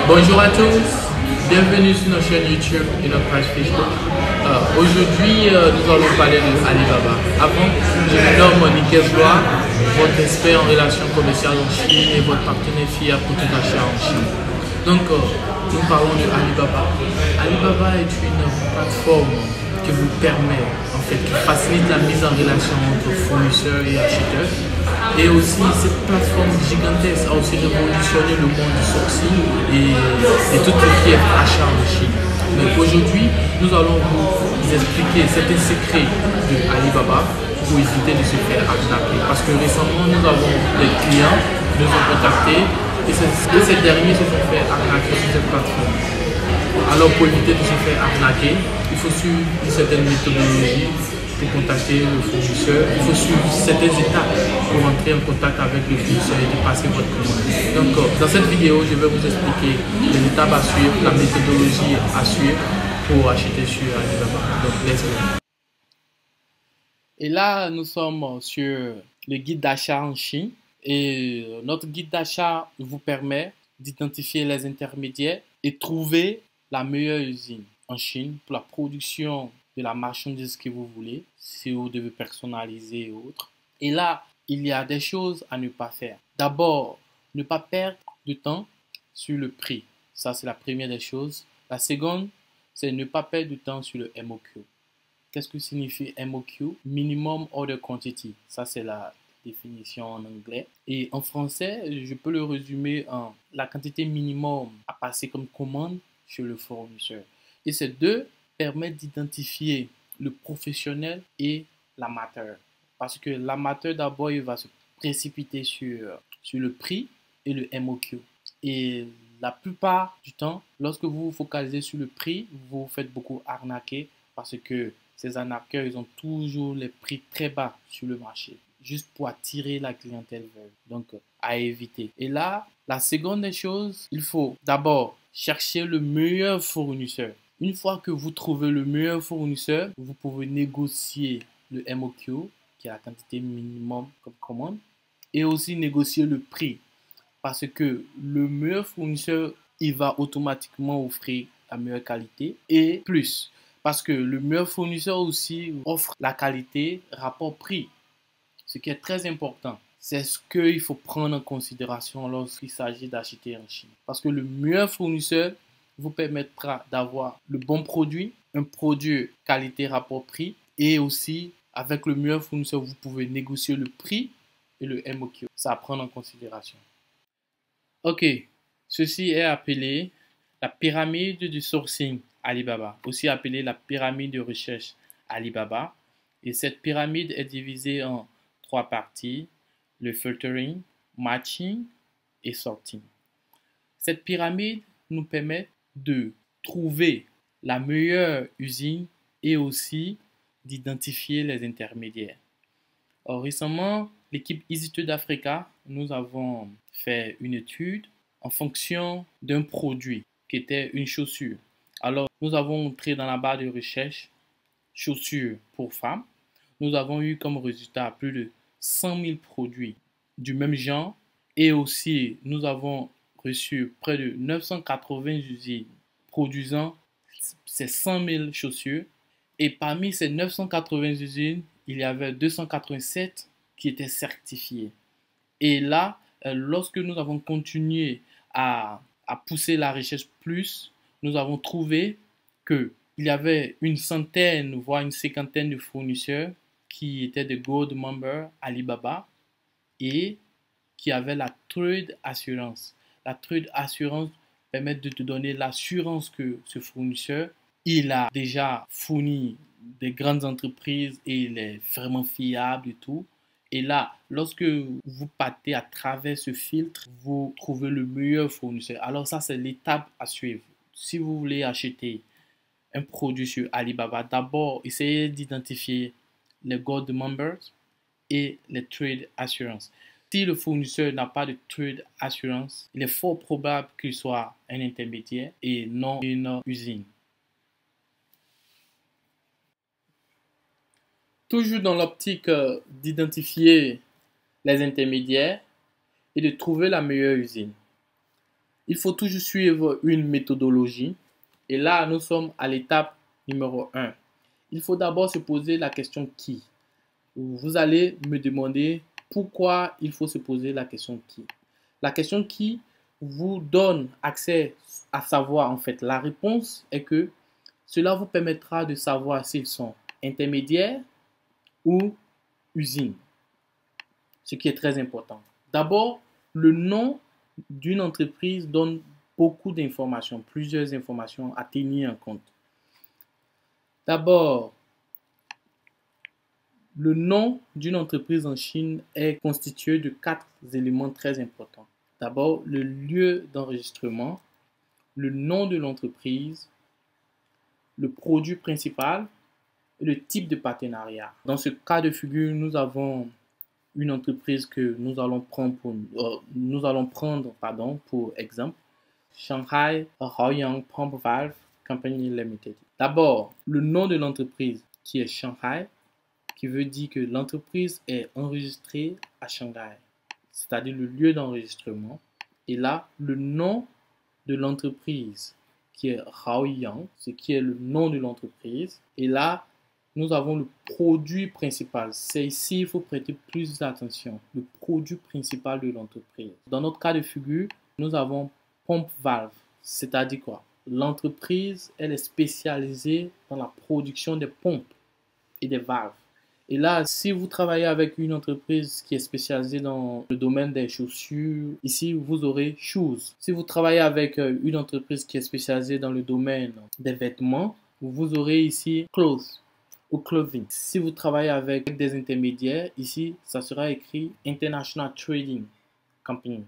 Bonjour à tous, bienvenue sur notre chaîne YouTube et notre page Facebook. Aujourd'hui, nous allons parler de Alibaba. Avant, je me nomme Nickel Blois, votre expert en relations commerciales en Chine et votre partenaire fier pour tout achat en Chine. Donc, nous parlons de Alibaba. Alibaba est une plateforme qui vous permet, qui facilite la mise en relation entre fournisseurs et acheteurs. Et aussi, cette plateforme gigantesque a aussi révolutionné le monde du sourcing et tout ce qui est achat en Chine. Donc aujourd'hui, nous allons vous expliquer certains secrets de Alibaba pour éviter de se faire arnaquer. Parce que récemment, nous avons des clients qui nous ont contactés et ces derniers se sont fait arnaquer sur cette plateforme. Alors pour éviter de se faire arnaquer, il faut suivre une certaine méthodologie pour contacter le fournisseur. Il faut suivre certaines étapes pour entrer en contact avec le fournisseur et de passer votre commande. Donc dans cette vidéo, je vais vous expliquer les étapes à suivre, la méthodologie à suivre pour acheter sur Alibaba. Donc let's go. Et là, nous sommes sur le guide d'achat en Chine. Et notre guide d'achat vous permet d'identifier les intermédiaires et trouver la meilleure usine en Chine pour la production de la marchandise que vous voulez, si vous devez personnaliser et autres. Et là, il y a des choses à ne pas faire. D'abord, ne pas perdre de temps sur le prix. Ça, c'est la première des choses. La seconde, c'est ne pas perdre de temps sur le MOQ. Qu'est-ce que signifie MOQ? Minimum Order Quantity. Ça, c'est la définition en anglais. Et en français, je peux le résumer en la quantité minimum à passer comme commande chez le fournisseur. Et ces deux permettent d'identifier le professionnel et l'amateur. Parce que l'amateur, d'abord, il va se précipiter sur le prix et le MOQ. Et la plupart du temps, lorsque vous vous focalisez sur le prix, vous vous faites beaucoup arnaquer parce que ces arnaqueurs, ils ont toujours les prix très bas sur le marché, juste pour attirer la clientèle vers eux. Donc, à éviter. Et là, la seconde des choses, il faut d'abord chercher le meilleur fournisseur. Une fois que vous trouvez le meilleur fournisseur, vous pouvez négocier le MOQ, qui est la quantité minimum comme commande, et aussi négocier le prix. Parce que le meilleur fournisseur, il va automatiquement offrir la meilleure qualité et plus. Parce que le meilleur fournisseur aussi offre la qualité rapport-prix. Ce qui est très important, c'est ce qu'il faut prendre en considération lorsqu'il s'agit d'acheter en Chine. Parce que le meilleur fournisseur vous permettra d'avoir le bon produit, un produit qualité rapport-prix et aussi avec le meilleur fournisseur, vous pouvez négocier le prix et le MOQ. Ça à prendre en considération. Ok, ceci est appelé la pyramide du sourcing Alibaba, aussi appelée la pyramide de recherche Alibaba. Et cette pyramide est divisée en trois parties, le filtering, matching et sorting. Cette pyramide nous permet de trouver la meilleure usine et aussi d'identifier les intermédiaires. Or, récemment, l'équipe EasyTrade Africa, nous avons fait une étude en fonction d'un produit qui était une chaussure. Alors, nous avons entré dans la barre de recherche chaussures pour femmes. Nous avons eu comme résultat plus de 100 000 produits du même genre et aussi nous avons reçu près de 980 usines produisant ces 100 000 chaussures et parmi ces 980 usines, il y avait 287 qui étaient certifiées. Et là, lorsque nous avons continué à pousser la recherche plus, nous avons trouvé qu'il y avait une centaine, voire une cinquantaine de fournisseurs qui étaient des Gold Members Alibaba et qui avaient la Trade Assurance. La Trade Assurance permet de te donner l'assurance que ce fournisseur, il a déjà fourni des grandes entreprises et il est vraiment fiable et tout. Et là, lorsque vous partez à travers ce filtre, vous trouvez le meilleur fournisseur. Alors ça, c'est l'étape à suivre. Si vous voulez acheter un produit sur Alibaba, d'abord, essayez d'identifier les Gold Members et les Trade Assurance. Si le fournisseur n'a pas de Trade Assurance, il est fort probable qu'il soit un intermédiaire et non une usine. Toujours dans l'optique d'identifier les intermédiaires et de trouver la meilleure usine. Il faut toujours suivre une méthodologie. Et là, nous sommes à l'étape numéro 1. Il faut d'abord se poser la question qui. Vous allez me demander pourquoi il faut se poser la question qui. La question qui vous donne accès à savoir en fait. La réponse est que cela vous permettra de savoir s'ils sont intermédiaires ou usines, ce qui est très important. D'abord, le nom d'une entreprise donne beaucoup d'informations, plusieurs informations à tenir en compte. D'abord, le nom d'une entreprise en Chine est constitué de 4 éléments très importants. D'abord, le lieu d'enregistrement, le nom de l'entreprise, le produit principal et le type de partenariat. Dans ce cas de figure, nous avons une entreprise que nous allons prendre pour exemple, Shanghai Haoyang Pump Valve Company Limited. D'abord, le nom de l'entreprise qui est Shanghai, qui veut dire que l'entreprise est enregistrée à Shanghai, c'est-à-dire le lieu d'enregistrement. Et là, le nom de l'entreprise qui est Haoyang, ce qui est le nom de l'entreprise. Et là, nous avons le produit principal. C'est ici, il faut prêter plus d'attention. Le produit principal de l'entreprise. Dans notre cas de figure, nous avons Pump Valve. C'est-à-dire quoi? L'entreprise, elle est spécialisée dans la production des pompes et des valves. Et là, si vous travaillez avec une entreprise qui est spécialisée dans le domaine des chaussures, ici, vous aurez shoes. Si vous travaillez avec une entreprise qui est spécialisée dans le domaine des vêtements, vous aurez ici clothes ou clothing. Si vous travaillez avec des intermédiaires, ici, ça sera écrit International Trading Company.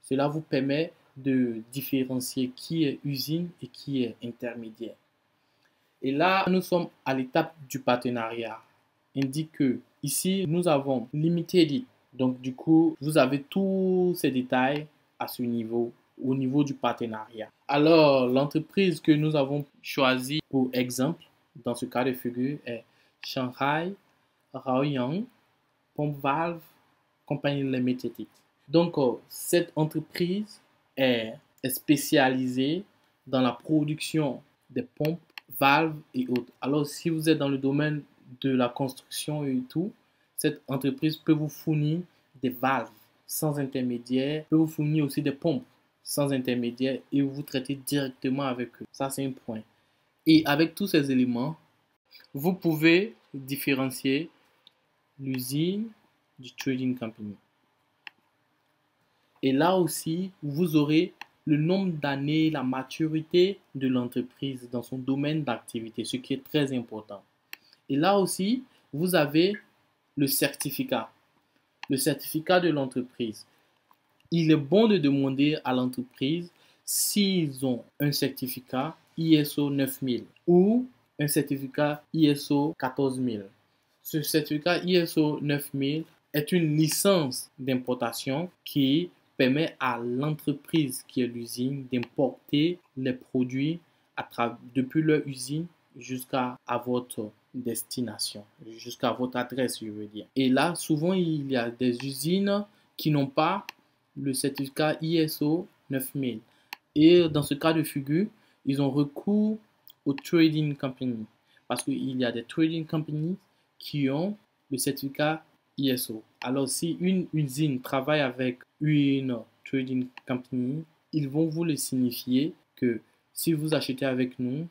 Cela vous permet de différencier qui est usine et qui est intermédiaire. Et là, nous sommes à l'étape du partenariat. Indique que ici, nous avons Limited. Donc, du coup, vous avez tous ces détails à ce niveau, au niveau du partenariat. Alors, l'entreprise que nous avons choisie pour exemple, dans ce cas de figure, est Shanghai Haoyang Pump Valve Company Limited. Donc, cette entreprise est spécialisée dans la production des pompes, valves et autres. Alors, si vous êtes dans le domaine de la construction et tout, cette entreprise peut vous fournir des valves sans intermédiaire, peut vous fournir aussi des pompes sans intermédiaire et vous traitez directement avec eux. Ça, c'est un point. Et avec tous ces éléments, vous pouvez différencier l'usine du trading company. Et là aussi, vous aurez le nombre d'années, la maturité de l'entreprise dans son domaine d'activité, ce qui est très important. Et là aussi, vous avez le certificat de l'entreprise. Il est bon de demander à l'entreprise s'ils ont un certificat ISO 9000 ou un certificat ISO 14000. Ce certificat ISO 9000 est une licence d'importation qui permet à l'entreprise qui est l'usine d'importer les produits depuis leur usine jusqu'à votre destination, jusqu'à votre adresse, je veux dire. Et là, souvent, il y a des usines qui n'ont pas le certificat ISO 9000. Et dans ce cas de figure, ils ont recours au trading company. Parce qu'il y a des trading companies qui ont le certificat ISO. Alors, si une usine travaille avec une trading company, ils vont vous le signifier que si vous achetez avec nous,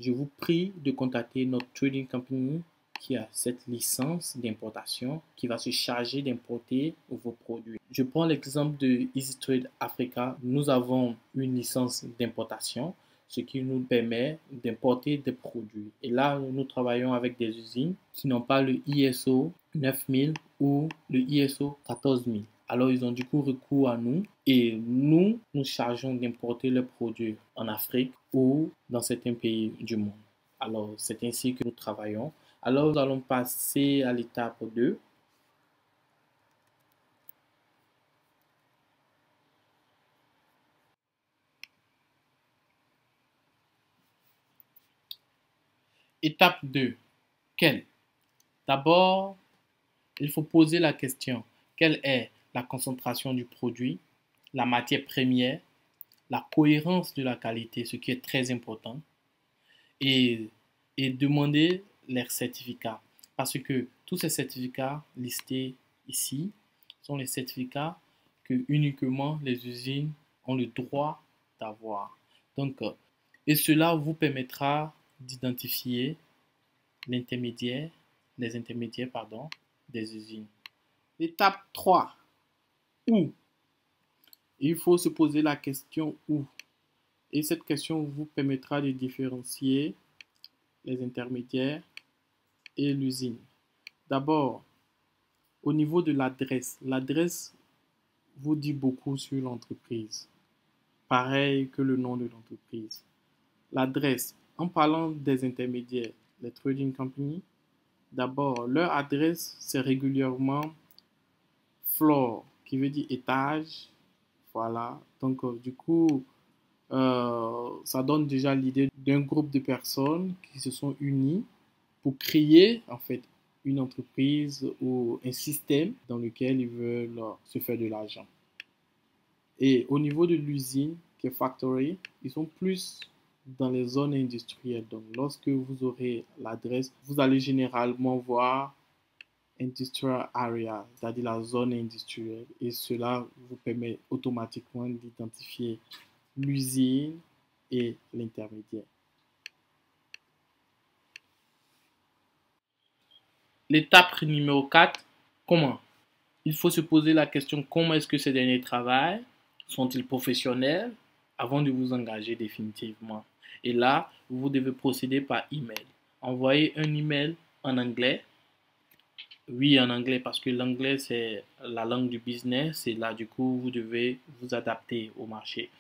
je vous prie de contacter notre trading company qui a cette licence d'importation qui va se charger d'importer vos produits. Je prends l'exemple de EasyTrade Africa. Nous avons une licence d'importation, ce qui nous permet d'importer des produits. Et là, nous travaillons avec des usines qui n'ont pas le ISO 9000 ou le ISO 14000. Alors, ils ont du coup recours à nous et nous chargeons d'importer leurs produits en Afrique ou dans certains pays du monde. Alors, c'est ainsi que nous travaillons. Alors, nous allons passer à l'étape 2. Étape 2. Quelle? D'abord, il faut poser la question. Quelle est la concentration du produit, la matière première, la cohérence de la qualité, ce qui est très important, et demander les certificats. Parce que tous ces certificats listés ici sont les certificats que uniquement les usines ont le droit d'avoir. Donc, et cela vous permettra d'identifier les intermédiaires des usines. L'étape 3. Où? Il faut se poser la question où. Et cette question vous permettra de différencier les intermédiaires et l'usine. D'abord, au niveau de l'adresse. L'adresse vous dit beaucoup sur l'entreprise. Pareil que le nom de l'entreprise. L'adresse, en parlant des intermédiaires, les trading companies, d'abord, leur adresse, c'est régulièrement floor, qui veut dire étage. Voilà. Donc, du coup, ça donne déjà l'idée d'un groupe de personnes qui se sont unies pour créer, en fait, une entreprise ou un système dans lequel ils veulent se faire de l'argent. Et au niveau de l'usine, qui est factory, ils sont plus dans les zones industrielles. Donc, lorsque vous aurez l'adresse, vous allez généralement voir industrial area, c'est-à-dire la zone industrielle. Et cela vous permet automatiquement d'identifier l'usine et l'intermédiaire. L'étape numéro 4, comment? Il faut se poser la question comment est-ce que ces derniers travaillent? Sont-ils professionnels? Avant de vous engager définitivement. Et là, vous devez procéder par email. Envoyez un email en anglais. Oui, en anglais, parce que l'anglais, c'est la langue du business. Et là, du coup, vous devez vous adapter au marché.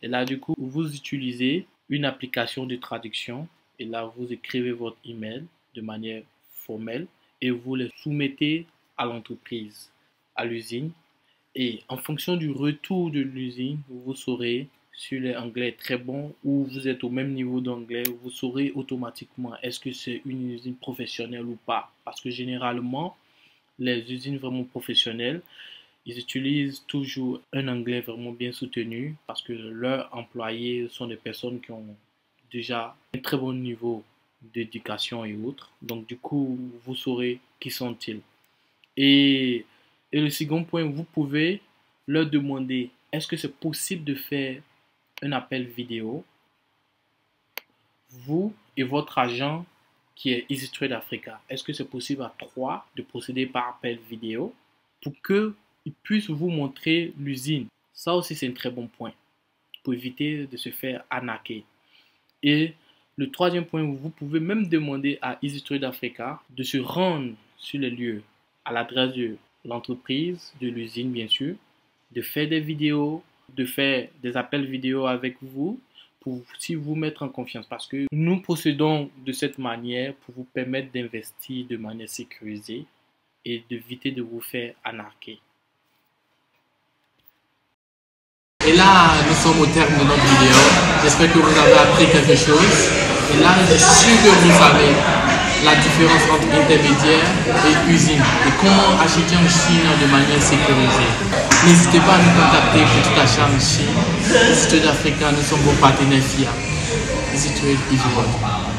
Et là, du coup, vous utilisez une application de traduction. Et là, vous écrivez votre email de manière formelle et vous le soumettez à l'entreprise, à l'usine. Et en fonction du retour de l'usine, vous saurez si l'anglais est très bon ou vous êtes au même niveau d'anglais, vous saurez automatiquement est-ce que c'est une usine professionnelle ou pas. Parce que généralement, les usines vraiment professionnelles, ils utilisent toujours un anglais vraiment bien soutenu parce que leurs employés sont des personnes qui ont déjà un très bon niveau d'éducation et autres. Donc du coup, vous saurez qui sont-ils. Et le second point, vous pouvez leur demander est-ce que c'est possible de faire un appel vidéo, vous et votre agent qui est Easy Trade Africa. Est-ce que c'est possible à 3 de procéder par appel vidéo pour qu'ils puissent vous montrer l'usine? Ça aussi, c'est un très bon point pour éviter de se faire arnaquer. Et le troisième point, vous pouvez même demander à Easy Trade Africa de se rendre sur les lieux à l'adresse de l'entreprise, de l'usine bien sûr, de faire des vidéos, de faire des appels vidéo avec vous pour aussi vous mettre en confiance parce que nous procédons de cette manière pour vous permettre d'investir de manière sécurisée et d'éviter de vous faire arnaquer. Et là, nous sommes au terme de notre vidéo. J'espère que vous avez appris quelque chose. Et là, je suis sûr que vous savez la différence entre intermédiaire et usine et comment acheter en Chine de manière sécurisée. N'hésitez pas à nous contacter pour tout achat en Chine. Easy Trade Africa, nous sommes vos partenaires fiables. Easy Trade is one.